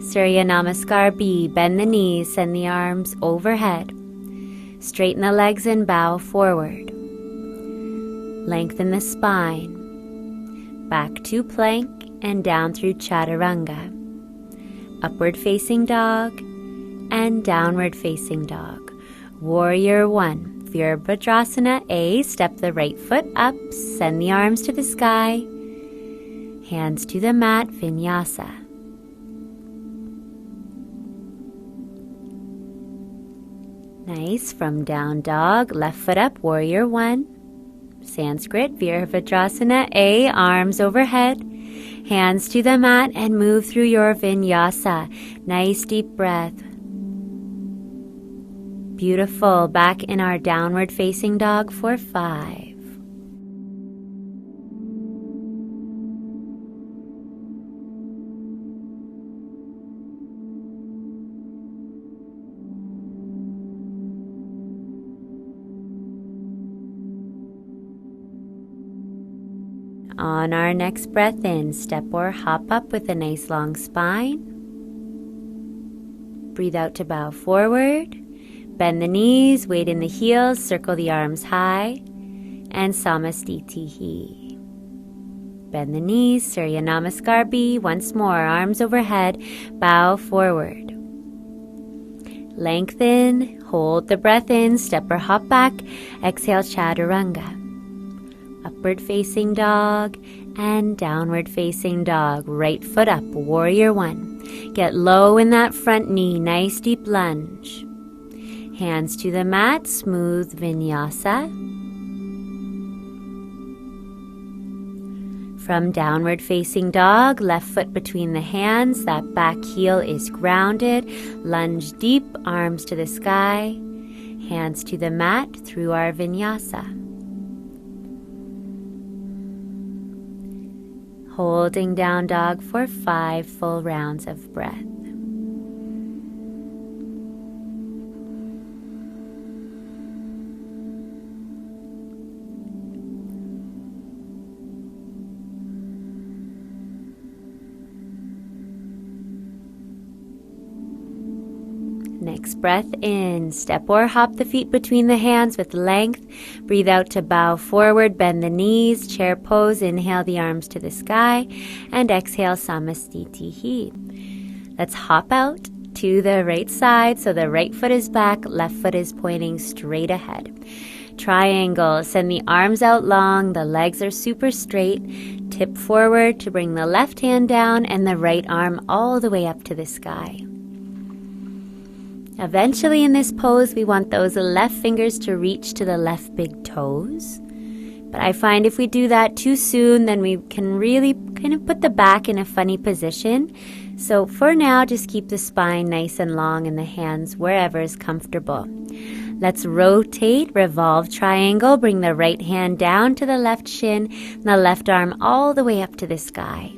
Surya Namaskar B. Bend the knees, send the arms overhead. Straighten the legs and bow forward. Lengthen the spine. Back to plank and down through Chaturanga. Upward facing dog and downward facing dog. Warrior 1. Virabhadrasana A. Step the right foot up. Send the arms to the sky. Hands to the mat. Vinyasa. Nice. From down dog, left foot up. Warrior 1. Sanskrit. Virabhadrasana A. Arms overhead. Hands to the mat and move through your vinyasa. Nice deep breath. Beautiful. Back in our downward facing dog for 5. On our next breath in, step or hop up with a nice long spine. Breathe out to bow forward. Bend the knees, weight in the heels, circle the arms high, and Samastitihi. Bend the knees, Surya Namaskar B. Once more, arms overhead, bow forward. Lengthen, hold the breath in, step or hop back, exhale Chaturanga. Upward facing dog and downward facing dog. Right foot up, warrior 1. Get low in that front knee, nice deep lunge. Hands to the mat, smooth vinyasa. From downward facing dog, left foot between the hands, that back heel is grounded. Lunge deep, arms to the sky. Hands to the mat through our vinyasa. Holding down dog for 5 full rounds of breath. Next breath in, step or hop the feet between the hands with length. Breathe out to bow forward, bend the knees, chair pose. Inhale the arms to the sky and exhale Samastitihi. Let's hop out to the right side so the right foot is back, left foot is pointing straight ahead. Triangle, send the arms out long, the legs are super straight. Tip forward to bring the left hand down and the right arm all the way up to the sky. Eventually in this pose, we want those left fingers to reach to the left big toes. But I find if we do that too soon, then we can really kind of put the back in a funny position. So for now, just keep the spine nice and long and the hands wherever is comfortable. Let's rotate, revolve triangle, bring the right hand down to the left shin, and the left arm all the way up to the sky.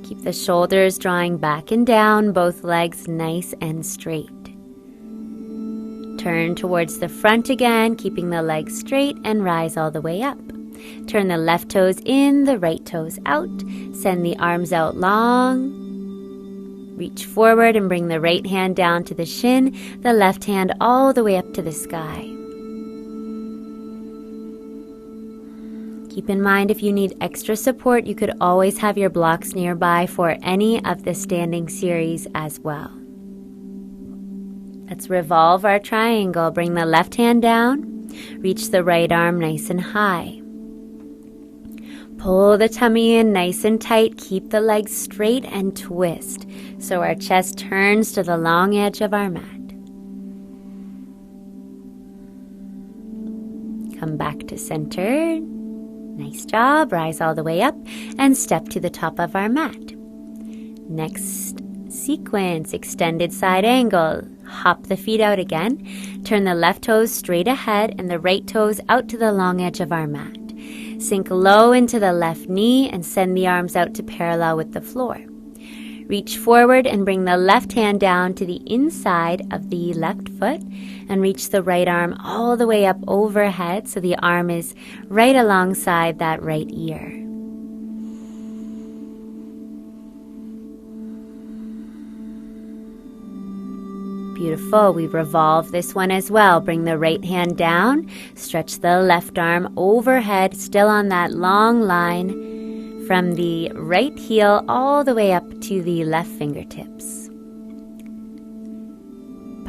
Keep the shoulders drawing back and down, both legs nice and straight. Turn towards the front again, keeping the legs straight and rise all the way up. Turn the left toes in, the right toes out. Send the arms out long. Reach forward and bring the right hand down to the shin, the left hand all the way up to the sky. Keep in mind if you need extra support, you could always have your blocks nearby for any of the standing series as well. Let's revolve our triangle. Bring the left hand down. Reach the right arm nice and high. Pull the tummy in nice and tight. Keep the legs straight and twist so our chest turns to the long edge of our mat. Come back to center. Nice job. Rise all the way up and step to the top of our mat. Next sequence, extended side angle. Hop the feet out again. Turn the left toes straight ahead and the right toes out to the long edge of our mat. Sink low into the left knee and send the arms out to parallel with the floor. Reach forward and bring the left hand down to the inside of the left foot and reach the right arm all the way up overhead so the arm is right alongside that right ear. Beautiful. We revolve this one as well. Bring the right hand down. Stretch the left arm overhead, still on that long line from the right heel all the way up to the left fingertips.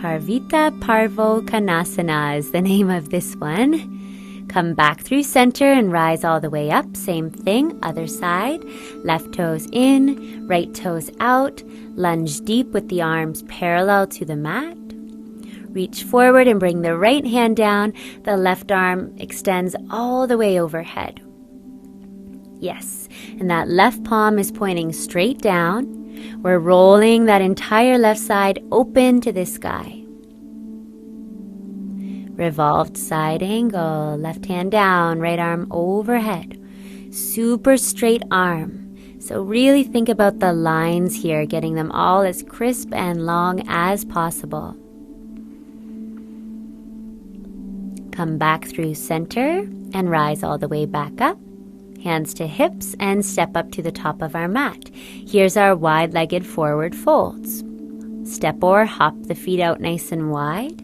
Parvita Parvo Konasana is the name of this one. Come back through center and rise all the way up. Same thing, other side. Left toes in, right toes out. Lunge deep with the arms parallel to the mat. Reach forward and bring the right hand down. The left arm extends all the way overhead. Yes, and that left palm is pointing straight down. We're rolling that entire left side open to the sky. Revolved side angle, left hand down, right arm overhead. Super straight arm. So really think about the lines here, getting them all as crisp and long as possible. Come back through center and rise all the way back up. Hands to hips and step up to the top of our mat. Here's our wide-legged forward folds. Step or hop the feet out nice and wide.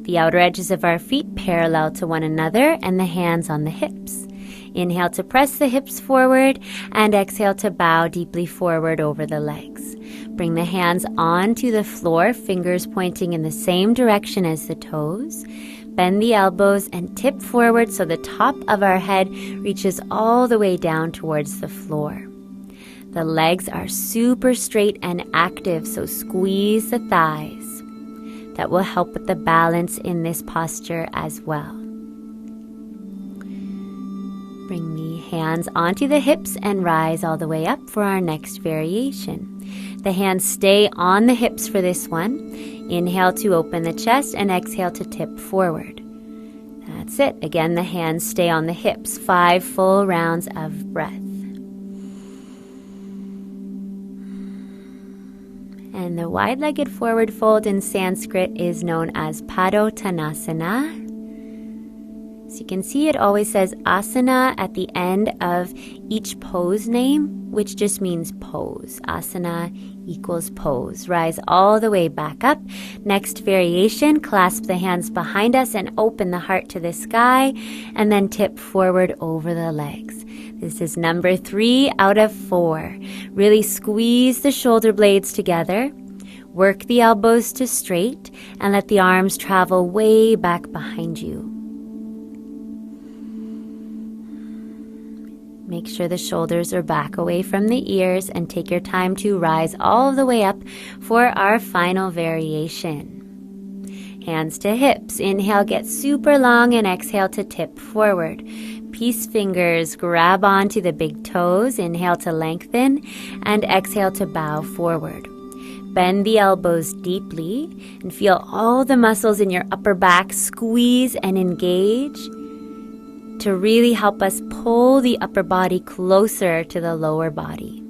The outer edges of our feet parallel to one another and the hands on the hips. Inhale to press the hips forward and exhale to bow deeply forward over the legs. Bring the hands onto the floor, fingers pointing in the same direction as the toes. Bend the elbows and tip forward so the top of our head reaches all the way down towards the floor. The legs are super straight and active, so squeeze the thighs. That will help with the balance in this posture as well. Bring the hands onto the hips and rise all the way up for our next variation. The hands stay on the hips for this one. Inhale to open the chest and exhale to tip forward. That's it. Again, the hands stay on the hips. 5 full rounds of breath. And the wide-legged forward fold in Sanskrit is known as Padottanasana. So you can see it always says asana at the end of each pose name, which just means pose. Asana equals pose. Rise all the way back up. Next variation, clasp the hands behind us and open the heart to the sky, and then tip forward over the legs. This is number 3 out of 4. Really squeeze the shoulder blades together. Work the elbows to straight and let the arms travel way back behind you. Make sure the shoulders are back away from the ears and take your time to rise all the way up for our final variation. Hands to hips. Inhale, get super long and exhale to tip forward. Peace fingers grab onto the big toes. Inhale to lengthen and exhale to bow forward. Bend the elbows deeply and feel all the muscles in your upper back squeeze and engage to really help us pull the upper body closer to the lower body.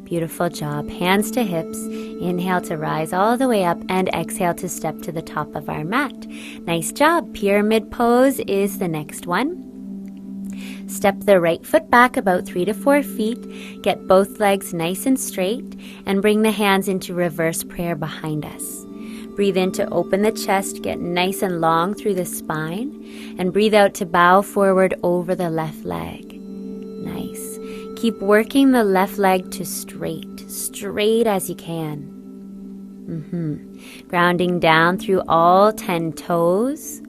Beautiful job. Hands to hips. Inhale to rise all the way up and exhale to step to the top of our mat. Nice job. Pyramid pose is the next one. Step the right foot back about 3 to 4 feet. Get both legs nice and straight and bring the hands into reverse prayer behind us. Breathe in to open the chest, get nice and long through the spine, and breathe out to bow forward over the left leg. Nice. Keep working the left leg to straight as you can. Grounding down through all 10 toes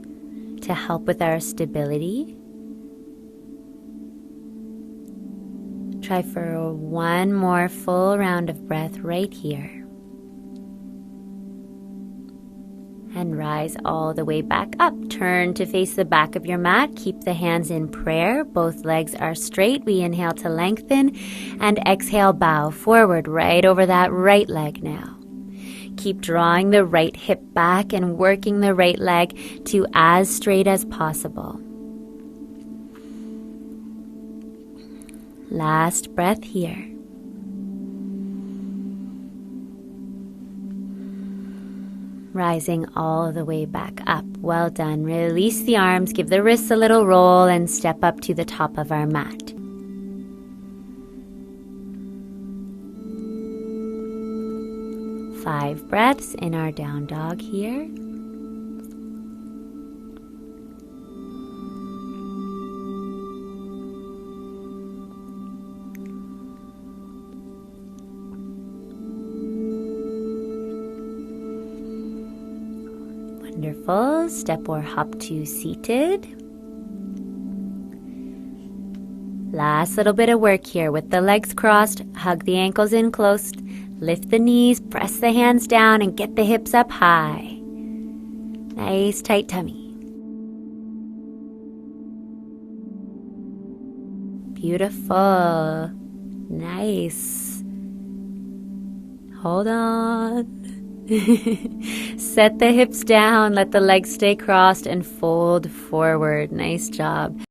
to help with our stability. Try for one more full round of breath right here. And rise all the way back up. Turn to face the back of your mat. Keep the hands in prayer. Both legs are straight. We inhale to lengthen and exhale, bow forward right over that right leg now. Keep drawing the right hip back and working the right leg to as straight as possible. Last breath here. Rising all the way back up. Well done. Release the arms, give the wrists a little roll, and step up to the top of our mat. Five breaths in our down dog here. Wonderful. Step or hop to seated. Last little bit of work here with the legs crossed. Hug the ankles in close. Lift the knees, press the hands down, and get the hips up high. Nice tight tummy. Beautiful. Nice. Hold on. Set the hips down, let the legs stay crossed, and fold forward. Nice job.